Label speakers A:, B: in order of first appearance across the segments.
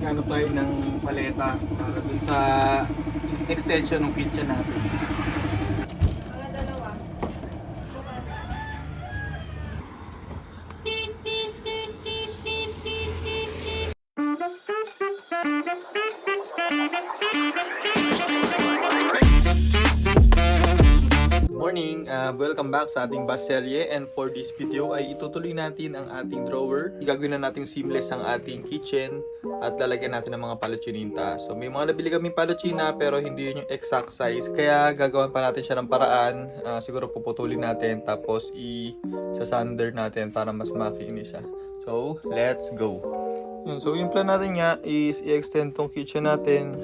A: nagano tayo ng paleta para dun sa extension ng kitchen natin.
B: Mga dalawa.
A: Morning! Welcome back sa ating bus serye, and for this video ay itutuloy natin ang ating drawer. Igagawin na natin seamless ang ating kitchen at lalagyan natin ng mga paluchininta. So may mga nabili kaming paluchina pero hindi yun yung exact size, kaya gagawan pa natin siya ng paraan. Siguro puputulin natin tapos i-sander natin para mas makinis siya. So let's go! So yung plan natin nga is i-extend tong kitchen natin,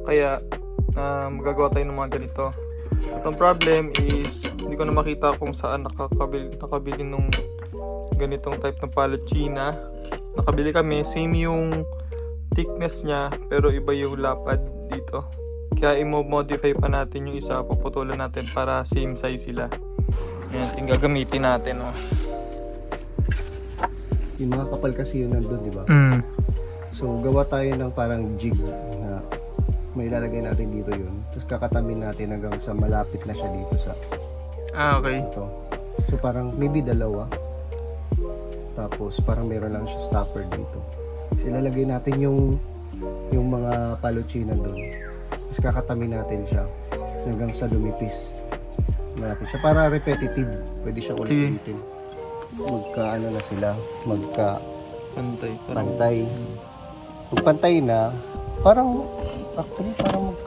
A: kaya magagawa tayo ng mga ganito. So, ang problem is hindi ko na makita kung saan nakabili nung ganitong type ng paluchina. Nakabili kami, same yung thickness niya pero iba yung lapad dito. Kaya i-modify pa natin yung isa, puputulan natin para same size sila. Ayan, yung gagamitin natin. Oh.
C: Yung mga kapal kasi yun nandun, di ba? So, gawa tayo ng parang jig na may ilalagay natin dito yun. Tapos kakatamin natin hanggang sa malapit na siya dito sa
A: Okay.
C: ito. So, parang maybe dalawa. Tapos, parang meron lang siya stopper dito. Tapos, ilalagay natin yung mga paluchina doon. Tapos, kakatamin natin siya hanggang sa lumipis. Malapit siya. Para repetitive. Pwede siya ulit-ulitin. Magka-ano na sila. Pantay. Pag pantay na, parang actually parang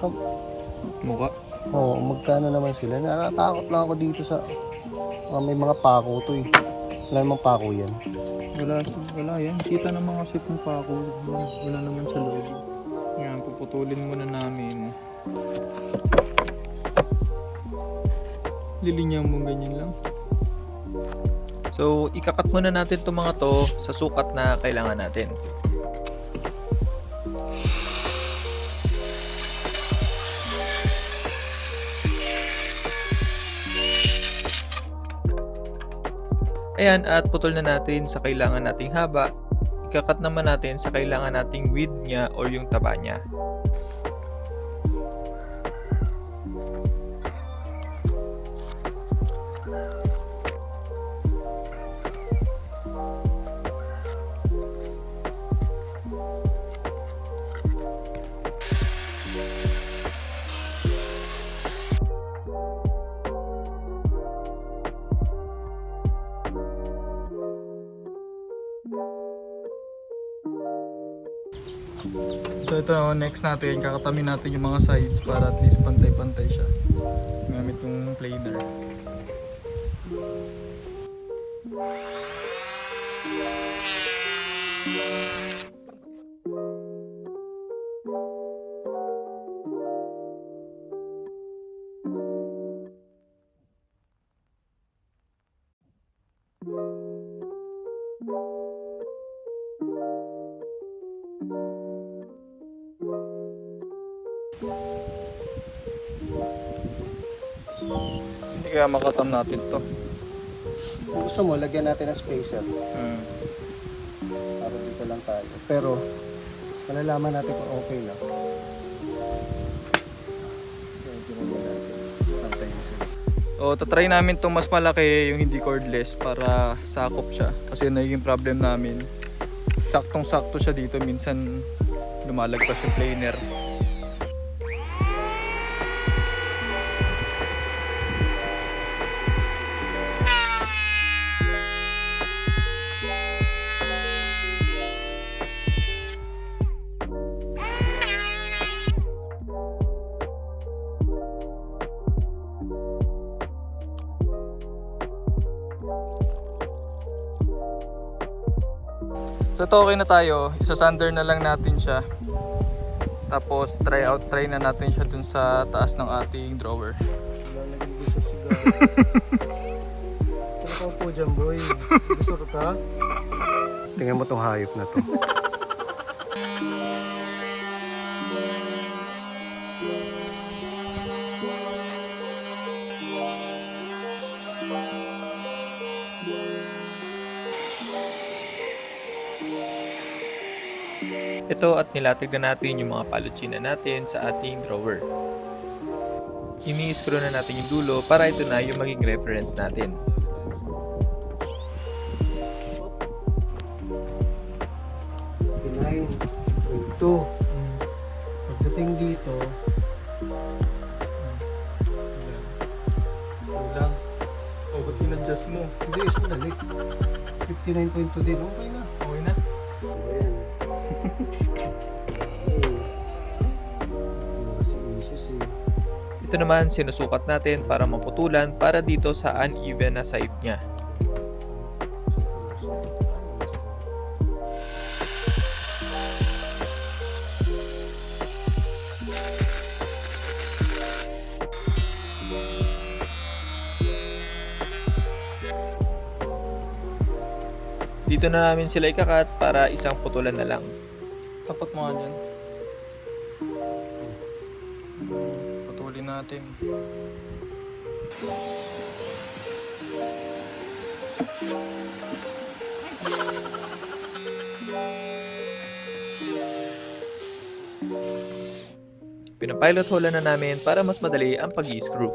A: Mukha?
C: Oo, magkano naman sila. Natatakot lang ako dito sa may mga pako to eh. Wala namang pako yan.
A: Wala yan. Kita naman kasi kung pako. Wala naman sa loob. Yan, puputulin muna namin. Lilinyaw mo ganyan lang. So, ikakat muna natin itong mga to sa sukat na kailangan natin. Ayan, at putol na natin sa kailangan nating haba. Ikakat naman natin sa kailangan nating width niya or yung taba niya. So ito, next natin, kakatamin natin yung mga sides para at least pantay-pantay siya. Gamit yung planer. Hindi kaya makatam natin to.
C: Kung gusto mo, lagyan natin ng spacer. Para dito lang tayo. Pero, malalaman natin kung okay na.
A: O, tatry namin itong mas malaki, yung hindi cordless, para sakop siya. Kasi yun naging problem namin. Saktong-sakto siya dito, minsan lumalagpas yung planer. So ito okay na tayo, isasander na lang natin siya. Tapos try na natin siya dun sa taas ng ating drawer.
C: Lalagyan ko sa sigaw. Ano ka po dyan, boy? Gusto ka? Tingnan mo tong hayop na to.
A: Ito at nilatag na natin yung mga palutsina natin sa ating drawer. Ini-screw na natin yung dulo para ito na yung maging reference natin.
C: Tinayin. Ito. Pagdating dito,
A: Lang. O, ba't in-adjust mo?
C: hindi, sandali. 59.2 din. Okay na.
A: Okay na.
C: Ayan. Kasi issues eh.
A: Ito naman sinusukat natin para maputulan para dito sa uneven na side niya. Dito na namin sila ikakat para isang putulan na lang. Tapat mo nga dyan. Putulin natin. Pinapilot hole na namin para mas madali ang pag-i-screw.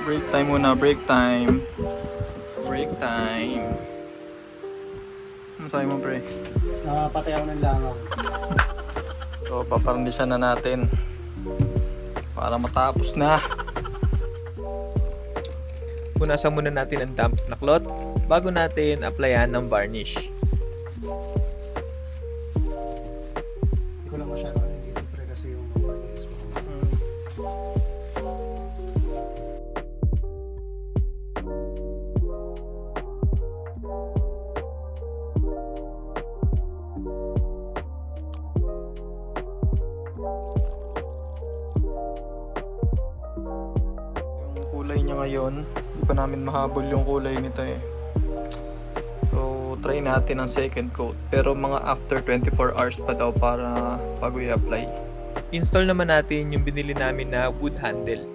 A: Break time muna, break time. Break time. Ano sabi mo, pre?
C: Nakapatay ako ng langaw.
A: So, paparnisan na natin para matapos na. Punasan muna natin ang damp na cloth bago natin applyan ng varnish.
C: Hindi ko lang masyado dito pre kasi yung mga nails mo.
A: Yung kulay niya ngayon, hindi pa namin mahabol yung kulay nito eh. So, try natin ang second coat. Pero mga after 24 hours pa daw para bago i-apply. Install naman natin yung binili namin na wood handle.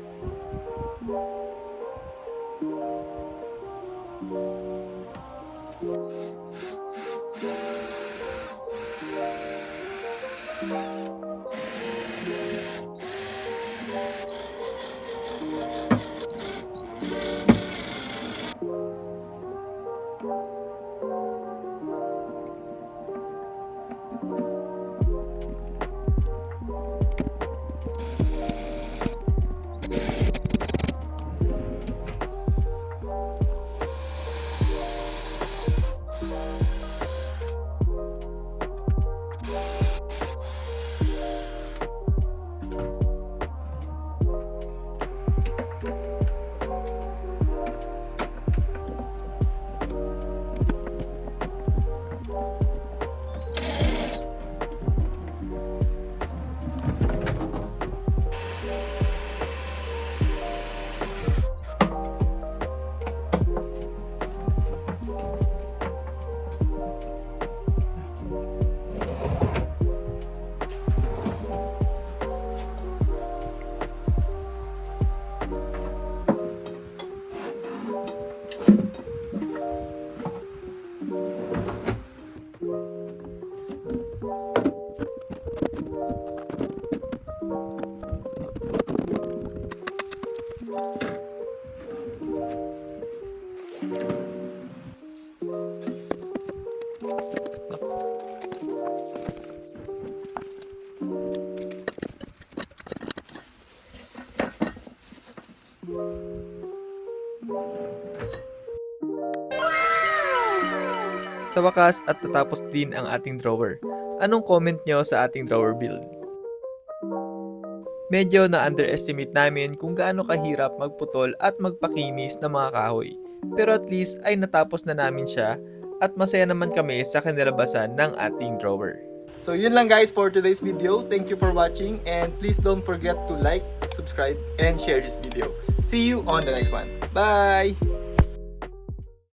A: Sa wakas at natapos din ang ating drawer. Anong comment nyo sa ating drawer build? Medyo na-underestimate namin kung gaano kahirap magputol at magpakinis ng mga kahoy. Pero at least ay natapos na namin siya at masaya naman kami sa kanilabasan ng ating drawer. So yun lang guys for today's video. Thank you for watching and please don't forget to like, subscribe, and share this video. See you on the next one. Bye!